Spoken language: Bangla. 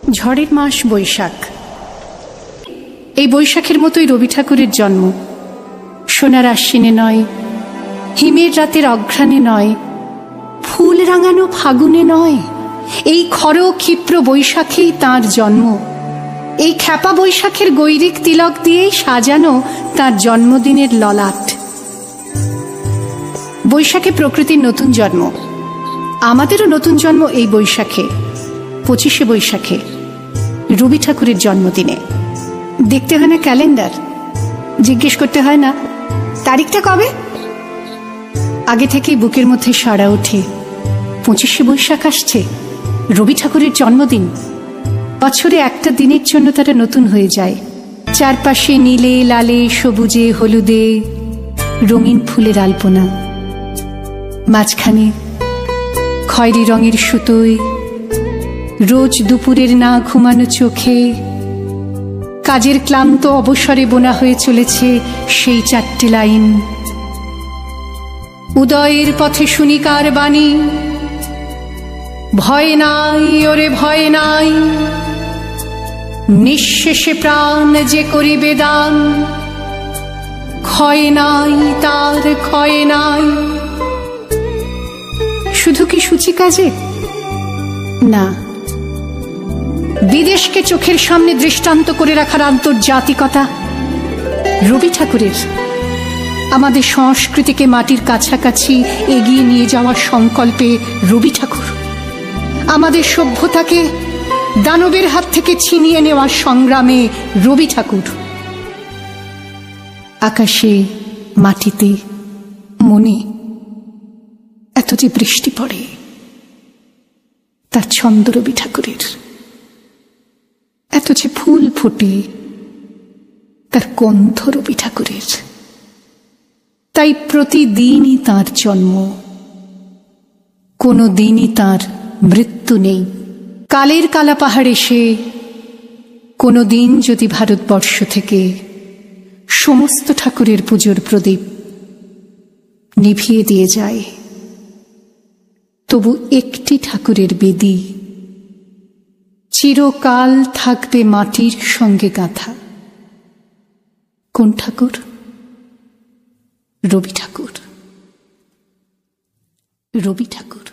ঝড়ের মাস বৈশাখ। এই বৈশাখের মতোই রবি ঠাকুরের জন্ম। সোনার আশ্বিনে নয়, হিমের রাতের অঘ্রাণে নয়, ফুল রাঙানো ফাগুনে নয়, এই খর ক্ষিপ্র বৈশাখেই তাঁর জন্ম। এই খ্যাপা বৈশাখের গৈরিক তিলক দিয়েই সাজানো তাঁর জন্মদিনের ললাট। বৈশাখে প্রকৃতির নতুন জন্ম, আমাদেরও নতুন জন্ম এই বৈশাখে, 25শে বৈশাখে, রবি ঠাকুরের জন্মদিনে। দেখতে হয় না ক্যালেন্ডার, জিজ্ঞেস করতে হয় না তারিখটা কবে। আগে থেকেই বুকের মধ্যে সাড়া ওঠে, 25শে বৈশাখ আসছে, রবি ঠাকুরের জন্মদিন। বছরে একটা দিনের জন্য তারা নতুন হয়ে যায়। চারপাশে নীলে লালে সবুজে হলুদে রঙিন ফুলের আলপনা, মাঝখানে খয়েরি রঙের সুতোয় রোজ দুপুরের না ঘুমানো চোখে কাজের ক্লান্ত অবসরে বোনা হয়ে চলেছে সেই 4টে লাইন। উদয়ের পথে শুনি কার বাণী, ভয় নাই ওরে ভয় নাই, নিঃশেষে প্রাণ যে করিবে দান, ক্ষয় নাই তার ক্ষয় নাই। শুধু কি সূচি কাজে? না, বিদেশকে চোখের সামনে দৃষ্টান্ত করে রাখার আন্তর্জাতিকতা রবি ঠাকুরের। আমাদের সংস্কৃতিকে মাটির কাছাকাছি এগিয়ে নিয়ে যাওয়ার সংকল্পে রবি ঠাকুর। আমাদের সভ্যতাকে দানবের হাত থেকে ছিনিয়ে নেওয়ার সংগ্রামে রবি ঠাকুর। আকাশে, মাটিতে, মনে এত যে বৃষ্টি পড়ে, তার ছন্দ রবি ঠাকুরের। এত যে ফুল ফোটে, তার গন্ধ রবি ঠাকুরের। তাই প্রতিদিনই তাঁর জন্ম, কোনো দিনই তাঁর মৃত্যু নেই। কালের কালা পাহাড় এসে কোনো দিন যদি ভারতবর্ষ থেকে সমস্ত ঠাকুরের পুজোর প্রদীপ নিভিয়ে দিয়ে যায়, তবু একটি ঠাকুরের বেদী চিরকাল থাকবে মাটির সঙ্গে গাঁথা। কোন ঠাকুর? রবি ঠাকুর। রবি ঠাকুর।